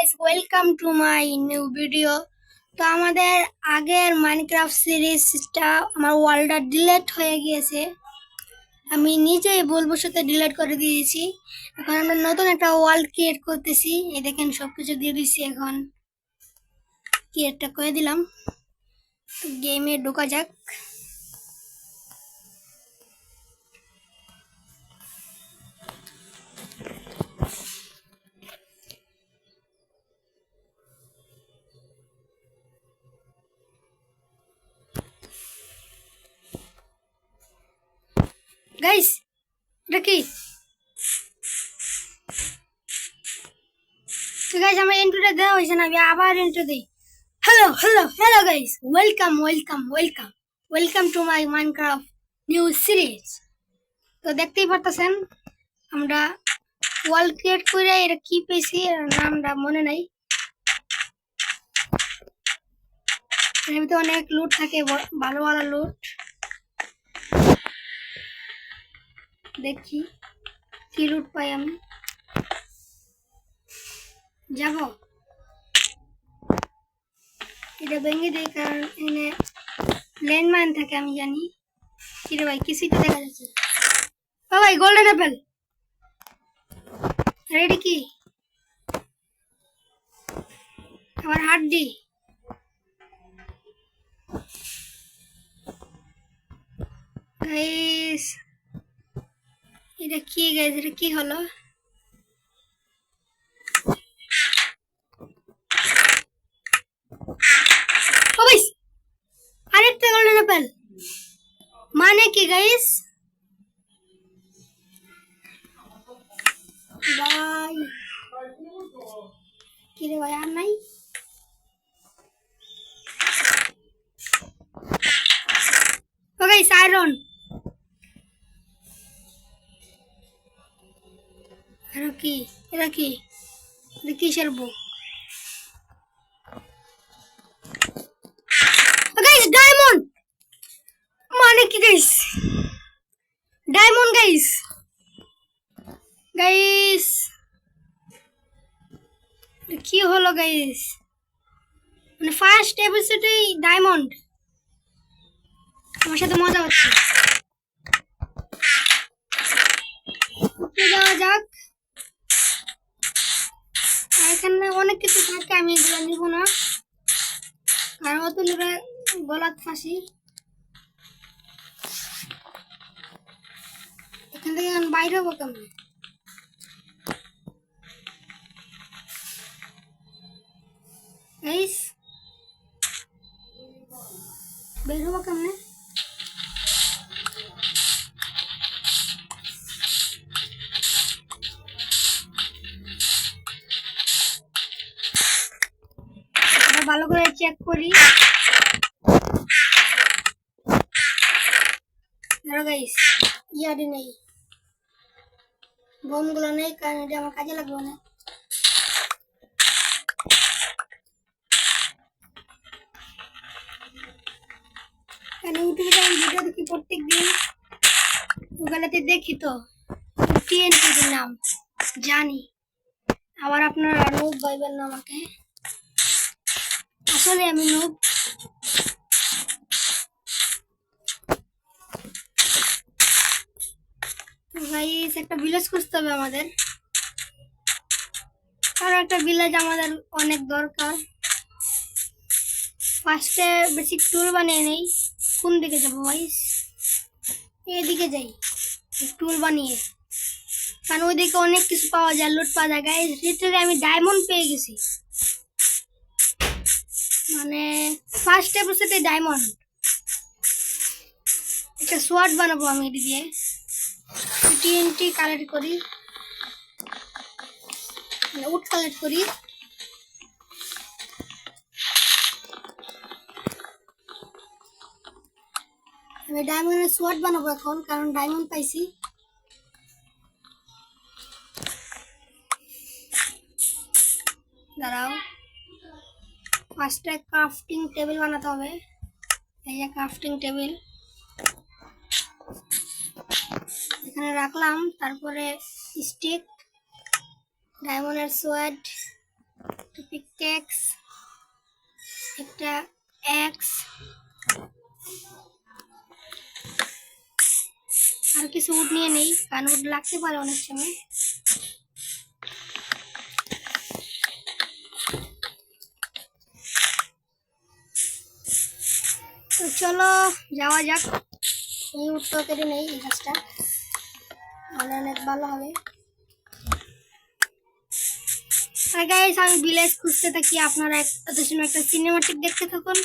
guys, welcome to my new video. তো আমাদের আগের মাইনক্রাফট সিরিজটা আমার ওয়ার্ল্ডটা ডিলিট হয়ে গিয়েছে। আমি নিজেই ভুলবশত ডিলিট করে দিয়েছি। এখন আমরা নতুন একটা ওয়ার্ল্ড ক্রিয়েট করতেছি। এই দেখেন সবকিছু দিয়ে দিয়েছি, এখন ক্রিয়েটটা করে দিলাম। গেমে ঢোকা যাক। গাইস, এটা কি? তো গাইস, আমার ইন্ট্রোটা দেওয়া হয়েছে না, আমি আবার ইন্ট্রো দিই। Hello guys, welcome to my Minecraft new series. তো দেখতেই পারতেছেন আমরা ওয়ার্ল্ড ক্রিয়েট করে এটা কি পেয়েছি, এর নামটা মনে নাই। এর ভিতরে অনেক লুট থাকে, ভালো ভালো লুট। দেখি কি লুট পাই আমি। যাব এটা ভেঙে দিই, কারণ এখানে ল্যান্ডমাইন থাকে আমি জানি। কি রে ভাই, কিছুই তো দেখা যাচ্ছে। ও ভাই, গোল্ডেন অ্যাপেল। রেডি কি? আমার হাড্ডি। গাইস, এটা কি গাইস, এটা কি হলো? ও গাইস, আরেকটা গোল্ডেন অ্যাপেল। মানে কি গাইস? ভাই কি রে ভাই, আর নাই? ও গাইস, আয়রন। আর কি এটা কি? এটা কিসের বুক? Guys, diamond. মানে কি গাইস? Diamond guys. গাইস কি হলো গাইস? মানে ফার্স্ট এপিসোডে ডায়মন্ড। আমার সাথে মজা হচ্ছে। যাওয়া যাক। এখানে অনেক কিছু থাকে, আমি এগুলো নিব না, কারণ অত নিবে গলাত ফাঁসি। এখান থেকে বাইরে হবো কেমন? গাইস বের হবো কেমনে? ভালো করে চেক করি। গাইস, ইয়ারি নেই, বোমগুলো নেই, কারণ এটা আমার কাজে লাগবে না। ইউটিউবে আমি ভিডিও দেখি প্রত্যেক দিন, ওগুলোতে দেখি তো টিএনটির নাম জানি। আবার আপনারা নুব ভাইবেন না আমাকে, আসলে আমি নুব। গাইস, একটা ভিলেজ খুঁজতে হবে আমাদের, কারণ একটা ভিলেজ আমাদের অনেক দরকার। ফার্স্টে বেসিক টুল বানিয়ে নেই। কোন দিকে যাবো গাইস? এদিকে যাই টুল বানিয়ে, কারণ ওইদিকে অনেক কিছু পাওয়া যায়, লুট পাওয়া যায়। গাইস, রিটেলে আমি ডায়মন্ড পেয়ে গেছি, মানে ফার্স্ট এপিসোডে ডায়মন্ড। একটা সোয়ার্ড বানাবো আমি এটি দিয়ে। টিএনটি কালেক্ট করি, উড কালেক্ট করি। আমি ডায়মন্ডের সোয়ার্ড বানাবো এখন, কারণ ডায়মন্ড পাইছি। দাঁড়াও, ফার্স্টে ক্রাফটিং টেবিল বানাতে হবে। এই যে ক্রাফটিং টেবিল এখানে রাখলাম, তারপরে স্টিক, ডায়মন্ডের সোয়ার্ড, এক্স, একটা এক্স, আর কিছু উড নিয়ে নেই, কারণ উড লাগতে পারে অনেক সময়। তো চলো যাওয়া যাক। এই উডটা কেটে নেই, এই গাছটা অনেক ভালো হবে। আর গাইস আমি ভিলেজ খুঁজতে থাকি, আপনারা এত সময় একটা সিনেমাটিক দেখতে থাকুন।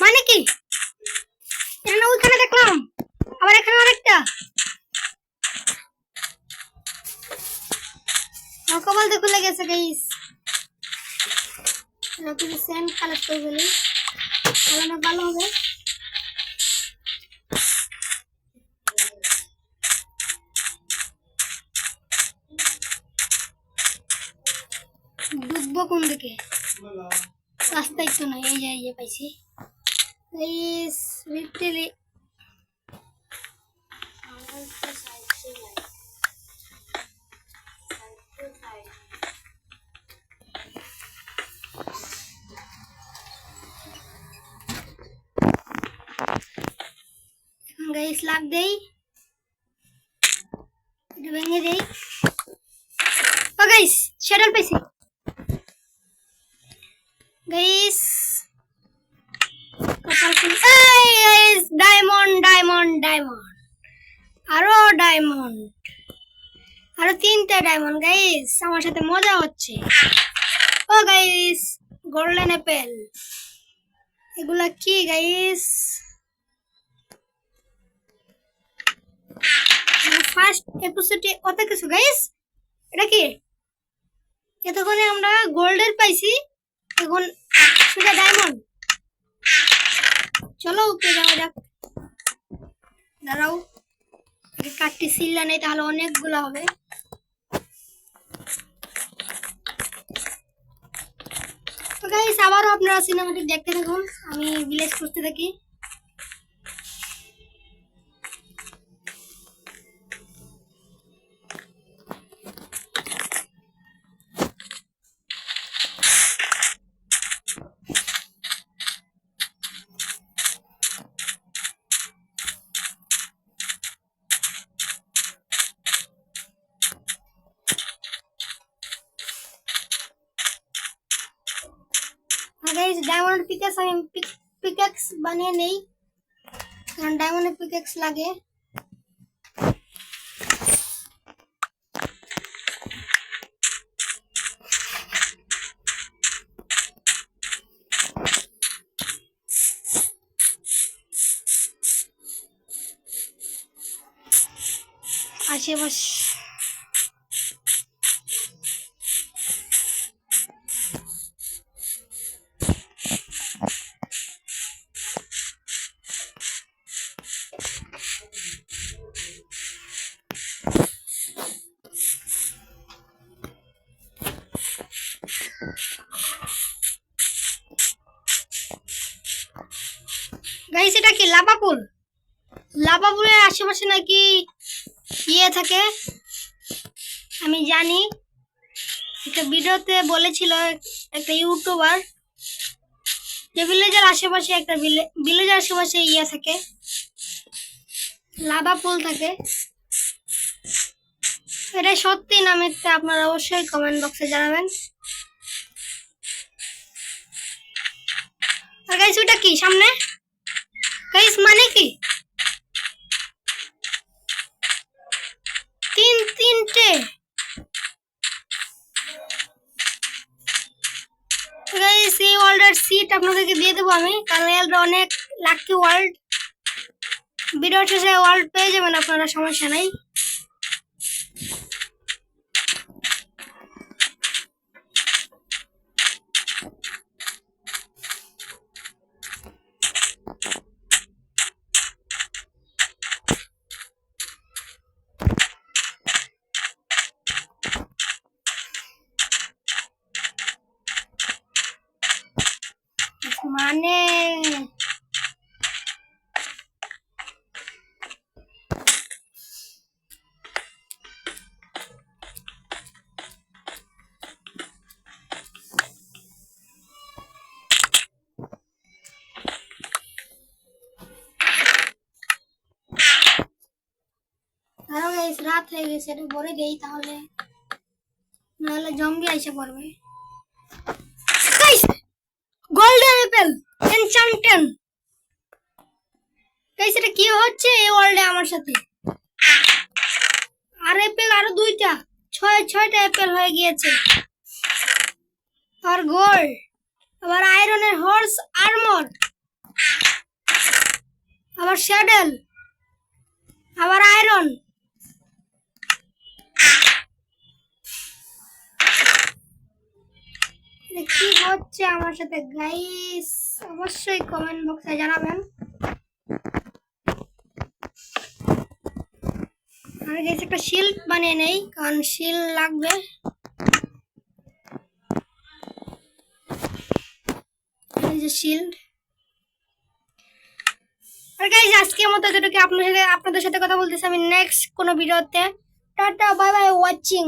মানে কি এটা ওইখানে দেখলাম, আবার এখানে আরেকটা। কপাল তো খুলে গেছে গাইস। কিছু স্যান্ড কালেক্ট করে ফেলি, তাহলে ভালো হবে। ডুববো কোন দিকে? রাস্তায় তো নয়, এই যে পাইছি গাইস। লিটারালি গাইস লাগ দেই, এটা ভেঙে দেই। ও গাইস শ্যাডল পাইছি গাইস। কপাল খুলে, এই গাইস ডায়মন্ড ডায়মন্ড ডায়মন্ড, আরো ডায়মন্ড, আরো 3টা ডায়মন্ড গাইস। আমার সাথে মজা হচ্ছে। ও গাইস গোল্ডেন অ্যাপেল, এগুলা কি গাইস? ফার্স্ট এপিসোডে কত কিছু গাইস, এটা কি? এতক্ষণে আমরা গোল্ডের পাইছি, এখন শুধু ডায়মন্ড। চলো উপরে যাওয়া যাক। দাঁড়াও, কাঠটি সিল্লা নেই, তাহলে অনেকগুলো হবে। তো গাইস আবারও আপনারা সিনেমাটিক দেখতে থাকুন, আমি ভিলেজ খুঁজতে থাকি। গাইস ডায়মন্ড পিকেক্স আমি পিকেক্স বানিয়ে নেই, কারণ ডায়মন্ডের পিকেক্স লাগে। আশেপাশে গাইস এটা কি লাভা পুল? লাভা পুলের আশেপাশে নাকি ইয়ে থাকে, আমি জানি। একটা ভিডিওতে বলেছিল একটা ইউটিউবার যে ভিলেজের আশেপাশে একটা ভিলেজের আশেপাশে ইয়ে থাকে, লাভা পুল থাকে। এটা সত্যি না মিথ্যা আপনারা অবশ্যই কমেন্ট বক্সে জানাবেন। আর গাইস ওটা কি সামনে? গাইস মানে কি? তিনটে গাইস। এই ওয়ার্ল্ডের সিট আপনাদেরকে দিয়ে দেবো আমি, কারণ এটা অনেক লাকি ওয়ার্ল্ড। ভিডিও শেষে ওয়ার্ল্ড পেয়ে যাবেন আপনারা, সমস্যা নাই। মানে আরো গাইস রাত হয়ে গেছে, এটা ভরে দেই তাহলে, নাহলে জম্বি আইসা পড়বে। Guys golden apple enchanted. Guys এটা কি হচ্ছে এই ওয়ার্ল্ডে আমার সাথে? আর অ্যাপেল আরো দুইটা, ছয়টা অ্যাপেল হয়ে গিয়েছে। আর গোল্ড, আবার আয়রনের হর্স আর্মর, আবার শ্যাডেল, আবার আয়রন। কি হচ্ছে আমার সাথে গাইস? অবশ্যই কমেন্ট বক্সে জানাবেন। আর গাইস একটা শিল্ড বানিয়ে নেই, কারণ শিল্ড লাগবে। এই যে শিল্ড। আর গাইস আজকের মতো এতটুকু, আপনাদের সাথে কথা বলতেছি আমি নেক্সট কোনো ভিডিওতে। Tata bye bye watching.